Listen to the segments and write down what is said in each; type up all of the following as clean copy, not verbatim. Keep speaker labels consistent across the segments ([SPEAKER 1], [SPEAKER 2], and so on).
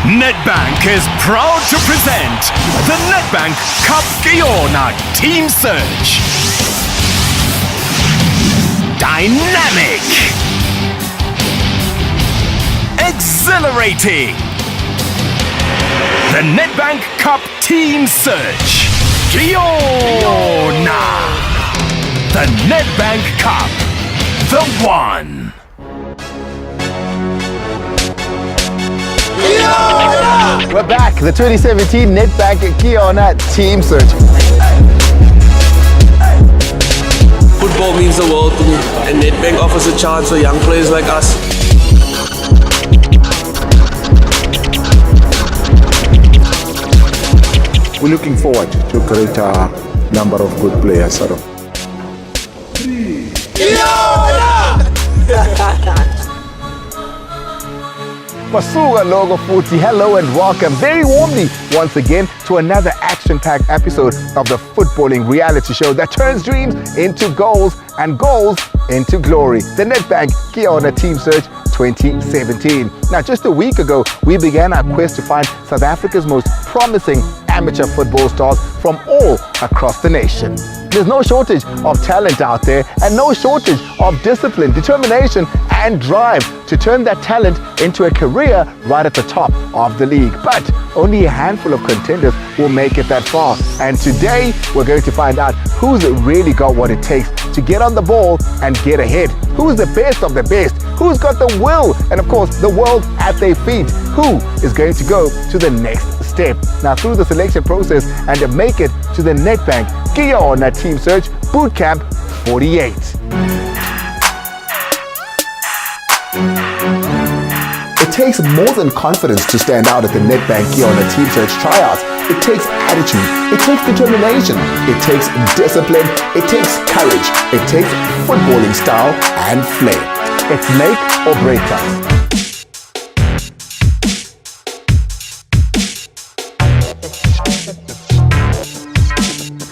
[SPEAKER 1] Nedbank is proud to present the Nedbank Cup Yona Team Search. Dynamic. Exhilarating. The Nedbank Cup Team Search. Yona. The Nedbank Cup. The one.
[SPEAKER 2] Yona! We're back. The 2017 Nedbank Yona Team Search.
[SPEAKER 3] Football means the world to me, and Nedbank offers a chance for young players like us.
[SPEAKER 4] We're looking forward to a greater number of good players.
[SPEAKER 2] Masuga Logo Futi, hello and welcome very warmly once again to another action-packed episode of the footballing reality show that turns dreams into goals and goals into glory. The Nedbank Yona Team Search 2017. Now, just a week ago, we began our quest to find South Africa's most promising amateur football stars from all across the nation. There's no shortage of talent out there and no shortage of discipline, determination and drive to turn that talent into a career right at the top of the league. But only a handful of contenders will make it that far. And today we're going to find out who's really got what it takes to get on the ball and get ahead. Who's the best of the best? Who's got the will and of course the world at their feet? Who is going to go to the next step? Now, through the selection process and to make it to the Nedbank Yona Team Search Bootcamp 48. It takes more than confidence to stand out at the Nedbank Yona Team Search tryouts. It takes attitude, it takes determination, it takes discipline, it takes courage, it takes footballing style and flair. It's make or break time.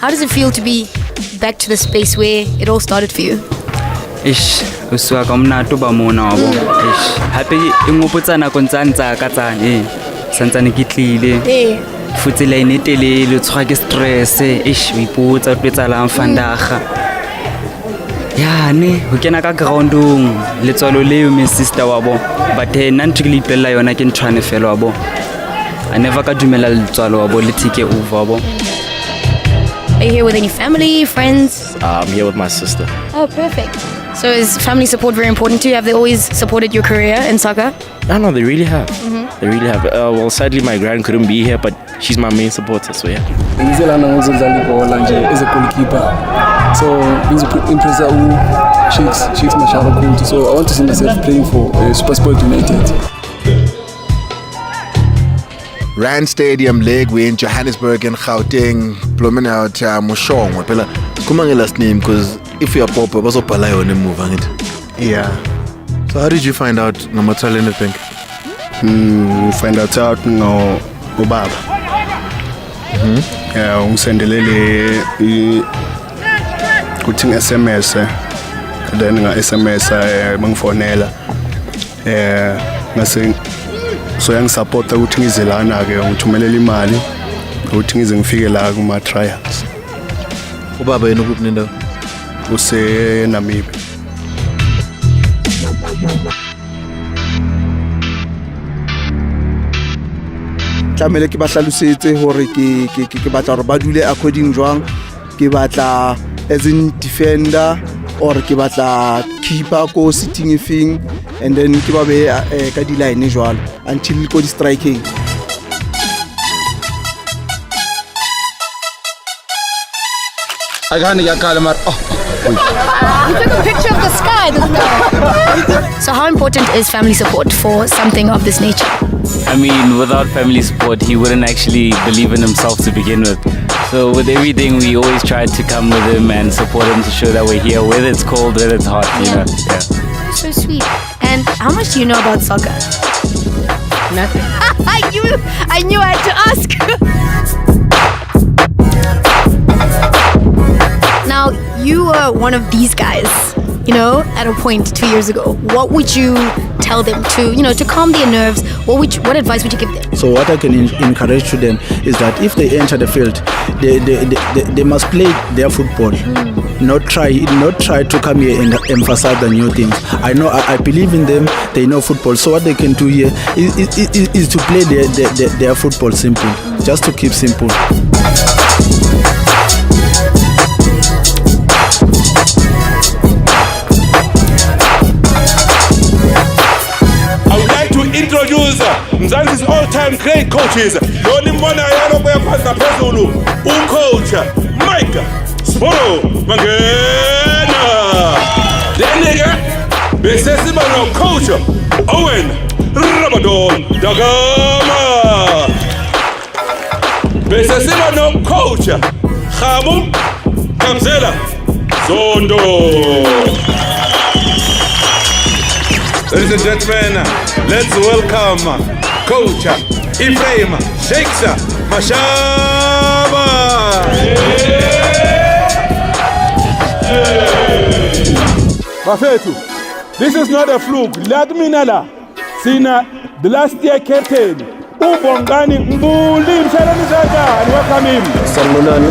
[SPEAKER 5] How does it feel to be back to the space where it all started for you?
[SPEAKER 6] Uswa kamnato ba mona wabo. Hape ingopotsa na kontsa ka tsane. Santsane ke tlile. Futhi la inetele le tshwa ke stress. O ipotsa twetsalang fandaga. Ya ne ho kena ka groundong le tswalo leo me sister wabo. But nna ntshikile ipella yona ke ntshwane fela wabo. I never ka dumela le tswalo wabo le take over wabo.
[SPEAKER 5] Are you here with any family, friends?
[SPEAKER 7] I'm here with my sister.
[SPEAKER 5] Oh, perfect. So is family support very important to you? Have they always supported your career in soccer?
[SPEAKER 7] No, they really have. They really have. Well, sadly, my grand couldn't be here, but she's my main supporter, so yeah.
[SPEAKER 3] Is a goalkeeper. So he's impressive. Shakes Mashara County. So I want to see myself playing for SuperSport United.
[SPEAKER 2] Rand Stadium leg in Johannesburg and Gauteng blooming out Moshong phela kumangela last name because if you're pop bazobhala yona move it. Yeah. So how did you find out ngamathala Nedbank?
[SPEAKER 4] Find out no ubaba. Yeah, ungisendelele kuthi SMS then nga SMS bangifonela ngase so yangisupporta ukuthi ngize lana ke ngithumelela imali ukuthi ngize ngifike la kuma trials.
[SPEAKER 2] Ubaba yena kuphi nendawo?
[SPEAKER 4] Use Namibia.
[SPEAKER 8] Tlamele ke ba hlalosetse hore ke batla hore ba dule according jwang, ke batla as in defender or ke batla keeper ko sitting ifing and then ke ba be ka di line jwalo until ko di striking.
[SPEAKER 5] You took a picture of the sky. So how important is family support for something of this nature?
[SPEAKER 6] I mean, without family support, he wouldn't actually believe in himself to begin with. So with everything, we always try to come with him and support him to show that we're here, whether it's cold, whether it's hot, you know. Yeah.
[SPEAKER 5] So sweet. And how much do you know about soccer?
[SPEAKER 6] Nothing.
[SPEAKER 5] I knew I had to ask. Now, you were one of these guys at a point 2 years ago, what would you tell them to calm their nerves? What advice would you give them?
[SPEAKER 9] So what I can encourage to them is that if they enter the field, they must play their football, not try to come here and emphasize the new things. I believe in them. They know football. So what they can do here is to play their football simple, just to keep simple.
[SPEAKER 10] Introduce Mzansi's all-time great coaches. Lona imbona yaloko yaphansi phezulu. Coach Mike Sporo Mangena. Then bese siba no coach Owen Ramadan Dagama. Bese siba no coach Khamu Kamzela Zondo. Ladies and gentlemen, let's welcome Coach Ephraim Shakes Mashaba. Bafetu, this is not a fluke. Ladminala, Sina, the last year captain, Ubongani Mbuli, Msalanizaka, and welcome him.
[SPEAKER 11] Salmonani,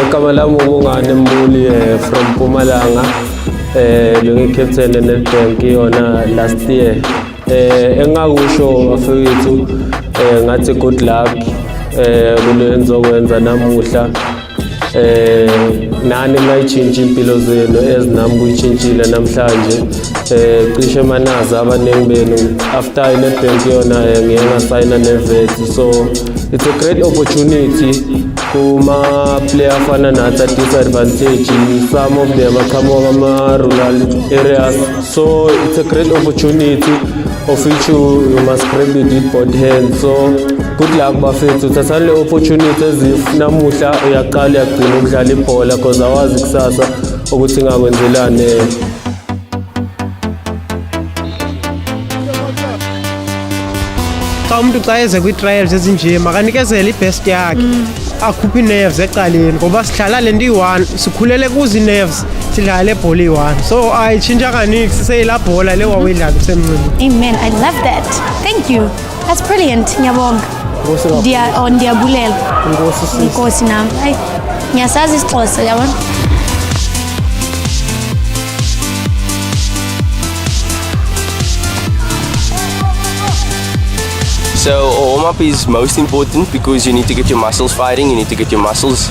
[SPEAKER 11] Kamalamu Mungani Mbuli from Pumalanga. Lungi captain Nedbank Yona last year. Engakusho afethu ngathi good luck kulenzo kwenza namuhla. Nani ngayichintsha impilo zenu ezinami kuyitshintshile namhlanje. Cishe manazi abaningi benu after Nedbank Yona ngiye ngasayina neVets, so it's a great opportunity. Kuma player fana nathi at disadvantage, some of them are come over rural areas, so it's a great opportunity of which you must grab it with both hands. So good luck bafethu, thatha le opportunity ezif namuhla uyaqala uyagcina ukudlala ibhola because awazi kusasa ukuthi ngakwenzelane.
[SPEAKER 12] Xa umuntu xa eze kwi-trials ezinje makanikezele ibest yakhe, akhuphe ii-nerves ecaleni ngoba sihlala le nto iyi-one, sikhulele kuzo ii-nerves, sidlala ebhola iyi-one. So ayitshintsha kaniki siseyilaa bhola le wawuyidlala usemncinci.
[SPEAKER 5] Amen, I love that. Thank you. That's brilliant. Ngiyabonga. Ndiyabulela. Inkosi nami. Hayi, ngiyasazi isiXhosa, yabona.
[SPEAKER 13] So warm-up is most important because you need to get your muscles firing, you need to get your muscles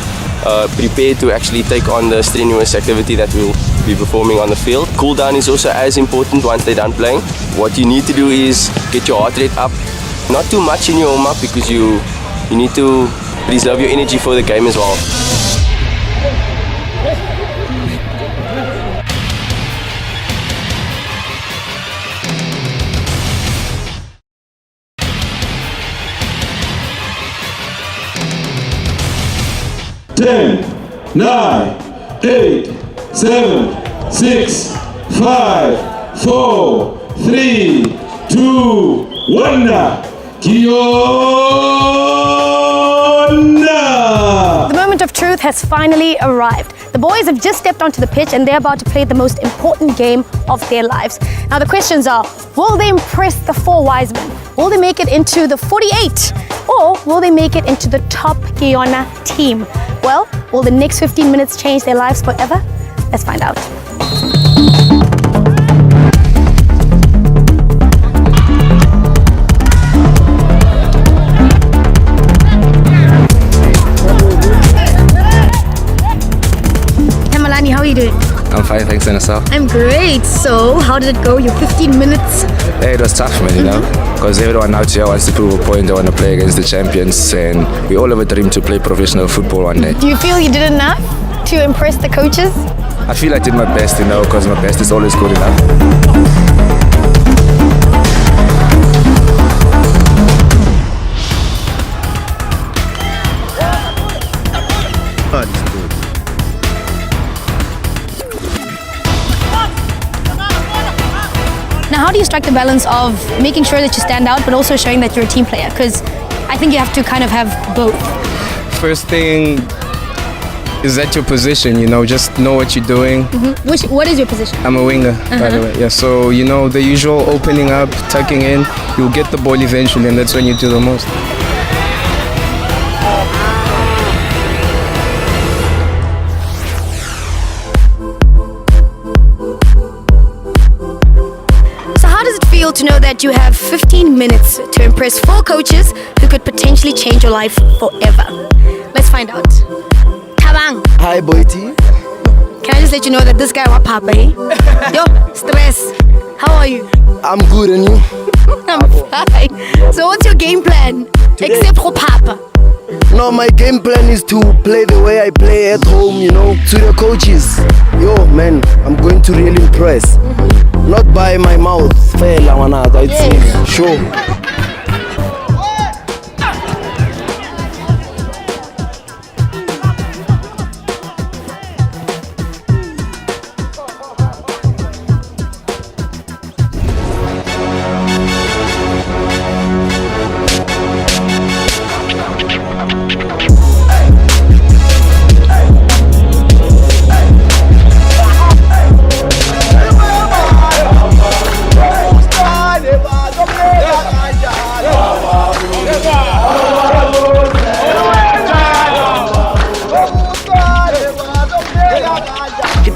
[SPEAKER 13] prepared to actually take on the strenuous activity that we'll be performing on the field. Cool down is also as important once they're done playing. What you need to do is get your heart rate up. Not too much in your warm-up because you need to preserve your energy for the game as well.
[SPEAKER 10] Ten, 9, 8, 7, 6, 5, 4, 3, 2, 1. Yona!
[SPEAKER 5] The moment of truth has finally arrived. The boys have just stepped onto the pitch and they're about to play the most important game of their lives. Now the questions are, will they impress the 4 wise men? Will they make it into the 48? Or will they make it into the top Yona team? Well, will the next 15 minutes change their lives forever? Let's find out. How are you doing?
[SPEAKER 14] I'm fine, thanks, and yourself?
[SPEAKER 5] I'm great. So, how did it go? Your 15 minutes?
[SPEAKER 14] Yeah, it was tough, man, you know, because everyone out here wants to prove a point. They want to play against the champions, and we all have a dream to play professional football one day.
[SPEAKER 5] Do you feel you did enough to impress the coaches?
[SPEAKER 14] I feel I did my best, you know, because my best is always good enough.
[SPEAKER 5] Now, how do you strike the balance of making sure that you stand out, but also showing that you're a team player? Because I think you have to kind of have both.
[SPEAKER 15] First thing, is that your position? You know, just know what you're doing.
[SPEAKER 5] What is your position?
[SPEAKER 15] I'm a winger, by the way. Yeah, so you know the usual opening up, tucking in. You'll get the ball eventually, and that's when you do the most.
[SPEAKER 5] To know that you have 15 minutes to impress 4 coaches who could potentially change your life forever. Let's find out. Tabang.
[SPEAKER 8] Hi, Boyti.
[SPEAKER 5] Can I just let you know that this guy was Papa, eh? Yo, stress. How are you?
[SPEAKER 8] I'm good, and you?
[SPEAKER 5] I'm fine. So what's your game plan?
[SPEAKER 8] Today?
[SPEAKER 5] Except for Papa.
[SPEAKER 8] No, my game plan is to play the way I play at home, you know, to the coaches. Yo, man, I'm going to really impress. Not by my mouth, fella, manada, it's sure.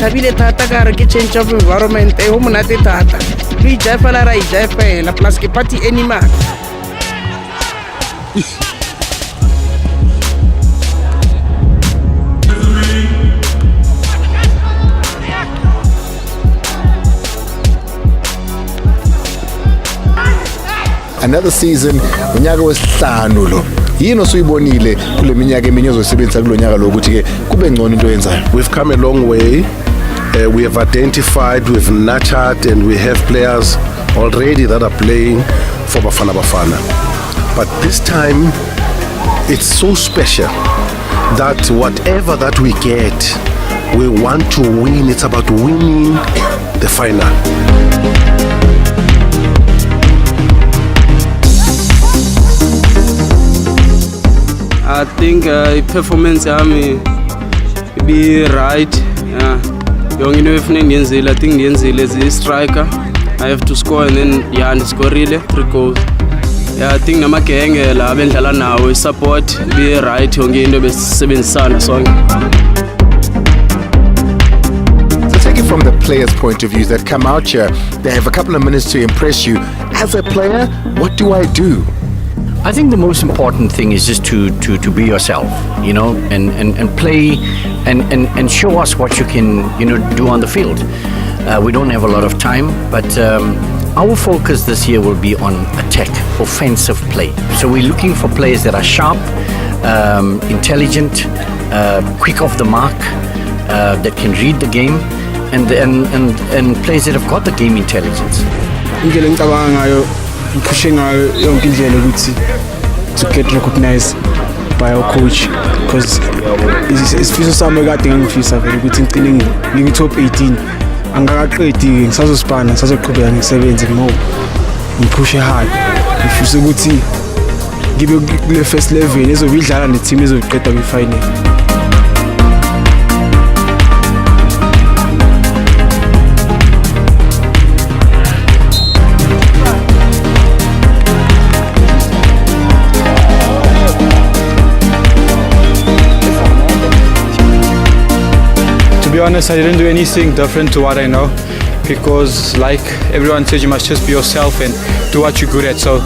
[SPEAKER 16] Thabile thata ka re ke change of environment e ho monate thata re ijafela ra ijafela plus ke party animal.
[SPEAKER 2] Another season unyaka wesihlanu lo yini osuyibonile kule minyaka eminye ozosebenzisa kulo nyaka lo ukuthi ke kube ngcono into yenzayo.
[SPEAKER 17] We've come a long way. We have identified, we've nurtured, and we have players already that are playing for Bafana Bafana. But this time, it's so special that whatever that we get, we want to win. It's about winning the final.
[SPEAKER 3] I think performance yami be right. Yeah. Young enough ndiyenzile. I think ndiyenzile as a striker. I have to score and then ndiscorile 3 goals. Yeah, I think namagenge la abendlala nawo support be right yonke into besisebenzisana sonke.
[SPEAKER 2] Take it from the players' point of view that come out here. They have a couple of minutes to impress you. As a player, what do I do?
[SPEAKER 18] I think the most important thing is just to be yourself, you know, and play and show us what you can, you know, do on the field. We don't have a lot of time, but our focus this year will be on attack, offensive play. So we're looking for players that are sharp, intelligent, quick off the mark, that can read the game, and players that have got the game intelligence.
[SPEAKER 3] Pushing to get recognized by our coach, because it's something I think very good in top 18. I'm going to Span and Sazokuba 7 more. You push hard. If you so good, give you the first level, there's a real and the team is going to be final.
[SPEAKER 19] To be honest, I didn't do anything different to what I know, because like everyone says, you must just be yourself and do what you're good at. So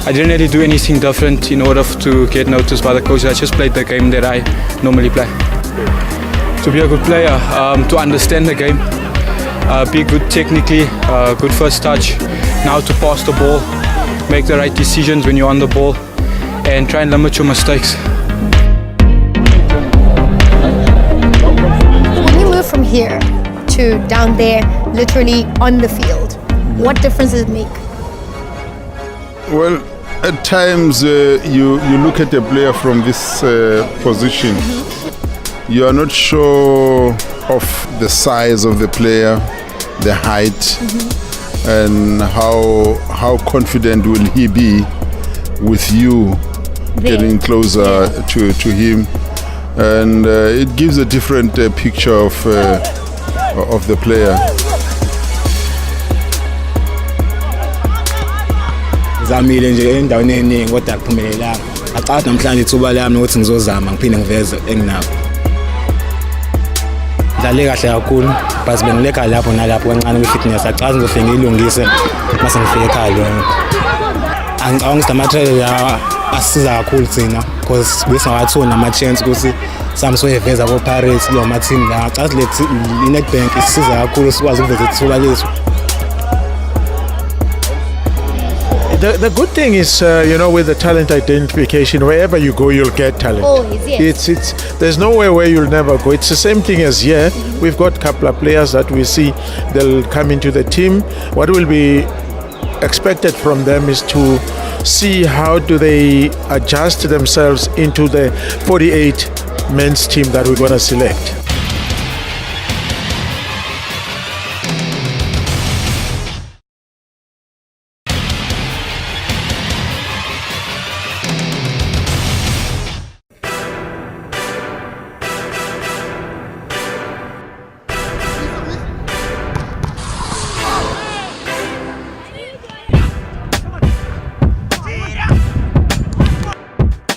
[SPEAKER 19] I didn't really do anything different in order to get noticed by the coach. I just played the game that I normally play. To be a good player, to understand the game, be good technically, good first touch, now to pass the ball, make the right decisions when you're on the ball, and try and limit your mistakes.
[SPEAKER 5] From here to down there, literally on the field, what difference does it make?
[SPEAKER 10] Well, at times you look at a player from this position, you are not sure of the size of the player, the height, and how confident will he be with you getting closer to him. and it gives a different picture of the player.
[SPEAKER 9] Zamile nje endaweni eningi kodwa kuphumelelanga. Aqala namhlanje ithuba lami ukuthi ngizozama ngiphinde ngiveze enginakho. Dlale kahle kakhulu, but bengileka lapho nalapho kancane kwi-fitness. Aqala ngizofike ngiyilungise mase ngifike ekhaya. Angicabangi ukuthi ama-trial lawa asisiza kakhulu thina because besingawathola nama-chance ukuthi samsoyeveza abo-Pirates kulo ma-team la. Ngicabanga ukuthi i-Nedbank isisiza kakhulu sikwazi ukuveza ithuba lethu.
[SPEAKER 20] The good thing is, with the talent identification, wherever you go, you'll get talent.
[SPEAKER 5] Always, yes.
[SPEAKER 20] It's there's nowhere where you'll never go. It's the same thing as here. We've got a couple of players that we see they'll come into the team. What will be expected from them is to see how do they adjust themselves into the 48 men's team that we're going to select.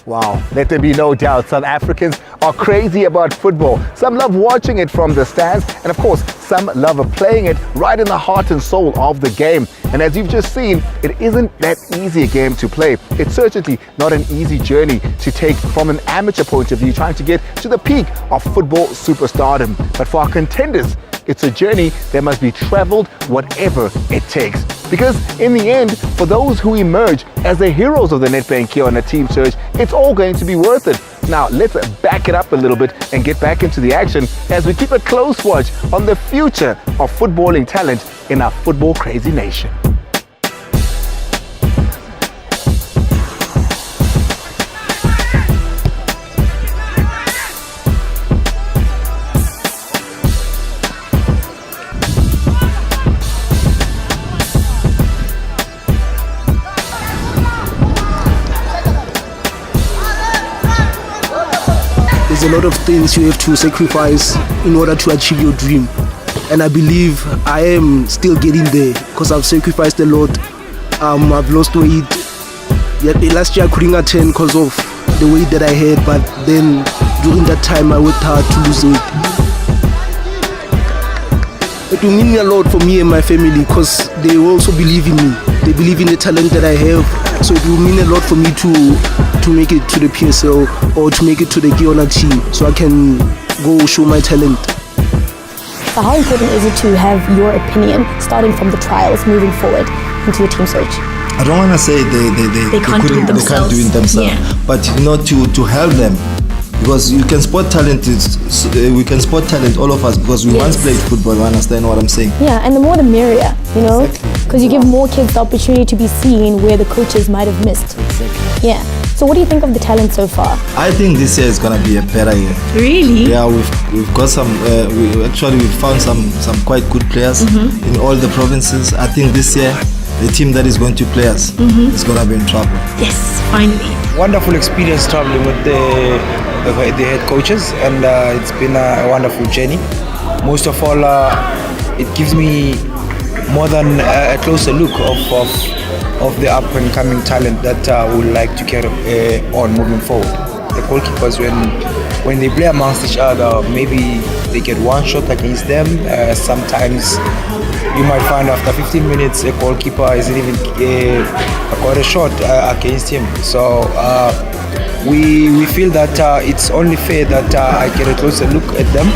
[SPEAKER 2] Wow, let there be no doubt, South Africans are crazy about football. Some love watching it from the stands, and of course, some love playing it right in the heart and soul of the game. And as you've just seen, it isn't that easy a game to play. It's certainly not an easy journey to take from an amateur point of view, trying to get to the peak of football superstardom. But for our contenders, it's a journey that must be traveled whatever it takes. Because in the end, for those who emerge as the heroes of the Nedbank Yona team search, it's all going to be worth it. Now, let's back it up a little bit and get back into the action as we keep a close watch on the future of footballing talent in our football crazy nation.
[SPEAKER 8] There's a lot of things you have to sacrifice in order to achieve your dream, and I believe I am still getting there because I've sacrificed a lot. I've lost weight. Last year I couldn't attend because of the weight that I had, but then during that time I worked hard to lose weight. It will mean a lot for me and my family because they also believe in me. They believe in the talent that I have, so it will mean a lot for me to make it to the PSL or to make it to the Yona team so I can go show my talent.
[SPEAKER 5] So how important is it to have your opinion starting from the trials moving forward into the team search?
[SPEAKER 21] I don't want to say they can't do it themselves, yeah. But to help them, because you can spot talent. We can spot talent, all of us, because we once played football. You understand what I'm saying?
[SPEAKER 5] Yeah, and the more the merrier, because you give more kids the opportunity to be seen where the coaches might have missed.
[SPEAKER 21] Exactly.
[SPEAKER 5] Yeah. So what do you think of the talent so far?
[SPEAKER 21] I think this year is gonna be a better year.
[SPEAKER 5] Really?
[SPEAKER 21] Yeah, we've got some. We found some quite good players in all the provinces. I think this year the team that is going to play us is gonna be in trouble.
[SPEAKER 5] Yes, finally.
[SPEAKER 22] Wonderful experience traveling with the head coaches, and it's been a wonderful journey. Most of all, it gives me more than a closer look of the up and coming talent that we would like to carry on moving forward. The goalkeepers, when they play amongst each other, maybe they get one shot against them. Sometimes you might find after 15 minutes a goalkeeper isn't even got a shot against him. So we feel that it's only fair that I get a closer look at them.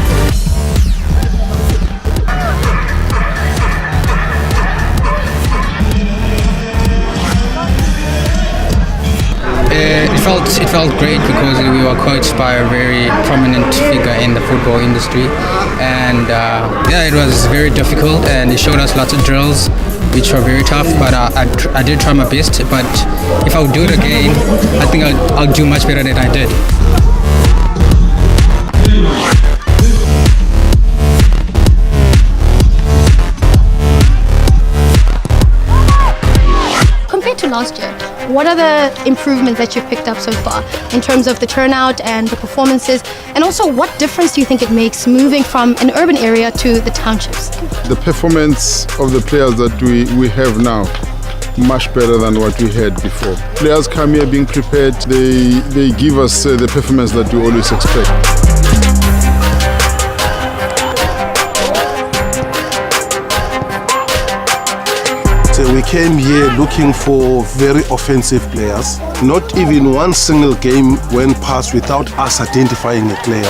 [SPEAKER 23] It felt great because we were coached by a very prominent figure in the football industry, and it was very difficult, and he showed us lots of drills which were very tough, but I did try my best. But if I would do it again, I think I'll do much better than I did.
[SPEAKER 5] Compared to last year, what are the improvements that you've picked up so far in terms of the turnout and the performances? And also, what difference do you think it makes moving from an urban area to the townships?
[SPEAKER 10] The performance of the players that we have now, much better than what we had before. Players come here being prepared, they give us the performance that we always expect.
[SPEAKER 17] So we came here looking for very offensive players. Not even one single game went past without us identifying a player.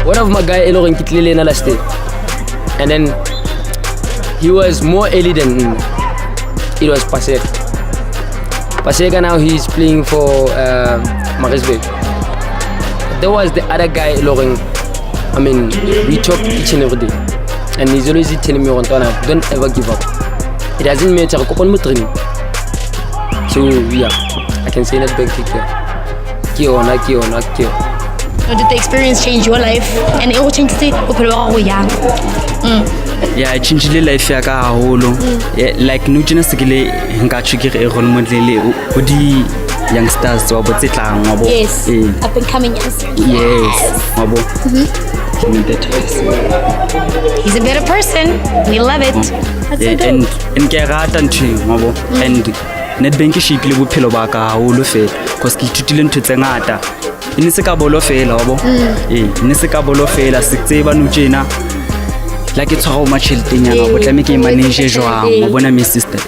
[SPEAKER 1] One of my guys eloging kitlile na last day, and then he was more early than it was Paseka. Paseka now he's playing for Marisburg. There was the other guy eloging. I mean, we talk each and every day, and he's always telling me, don't ever give up. It doesn't matter. So yeah, I can say Nedbank Yona.
[SPEAKER 5] Or did the experience change your life? And it will change the young.
[SPEAKER 6] Yeah, it changed the life ya ka haholo. Like no jena sekele nka tshikere e role model o di youngsters wa botse tlang wa bo.
[SPEAKER 5] Yes. Up and coming youngsters.
[SPEAKER 6] Yes. Wa bo.
[SPEAKER 5] He's a better person. We love it. That's so dope.
[SPEAKER 6] And ke rata ntho wa bo. And Nedbank shipile bophelo ba ka haholo fela because ke ithutile ntho tse ngata. Ini se ka bolo fela wa bo. Ini se ka bolo fela se tseba no tjena. Like it's how much nyana but let me ke manage jwang wa bona my sister.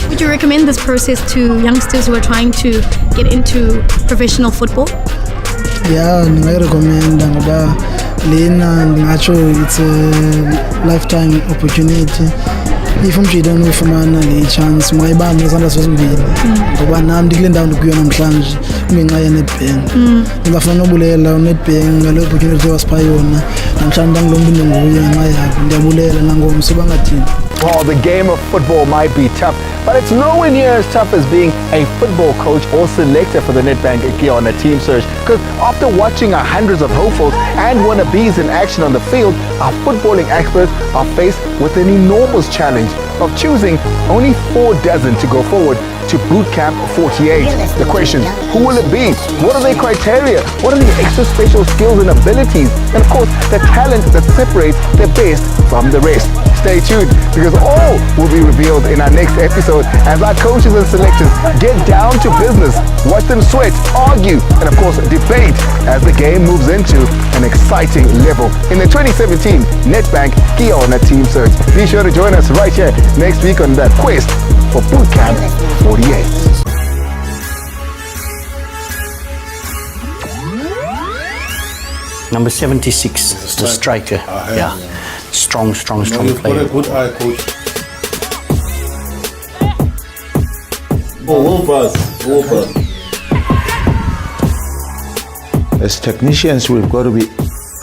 [SPEAKER 5] Would you recommend this process to youngsters who are trying to get into professional football?
[SPEAKER 4] Yeah, I recommend ngoba lena ngacho it's a lifetime opportunity. If umjida unofumana le chance mayibambe izandla zozimbili ngoba nami ndikule ndawo ndikuyona namhlanje kungenxa yeNedbank. Ngingafuna ubulela uNedbank ngale opportunity wasipha yona namhlanje ngilombi nguye ngenxa yakho ndiyabulela nangomso bangathini.
[SPEAKER 2] Well, the game of football might be tough, but it's nowhere near as tough as being a football coach or selector for the Nedbank Yona team search. Because after watching our hundreds of hopefuls and wannabes in action on the field, our footballing experts are faced with an enormous challenge of choosing only 4 dozen to go forward to Boot Camp 48. The question, who will it be? What are their criteria? What are the extra special skills and abilities? And of course, the talent that separates the best from the rest. Stay tuned because all will be revealed in our next episode as our coaches and selectors get down to business, watch them sweat, argue, and of course debate as the game moves into an exciting level in the 2017 Nedbank Yona team search. Be sure to join us right here next week on that quest for Boot Camp 48.
[SPEAKER 18] Number 76, the striker. Yeah. Strong player.
[SPEAKER 17] A good eye, coach.
[SPEAKER 20] As technicians, we've got to be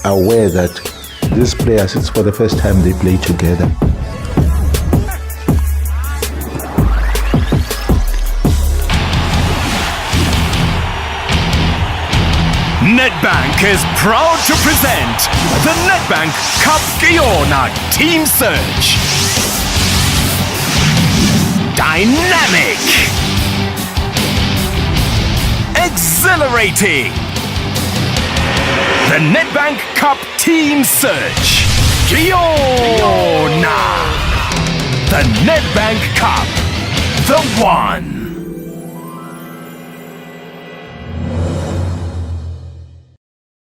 [SPEAKER 20] aware that these players, it's for the first time they play together.
[SPEAKER 7] Nedbank is proud to present the Nedbank Cup Yona Team Search. Dynamic. Exhilarating. The Nedbank Cup Team Search. Yona. The Nedbank Cup. The one.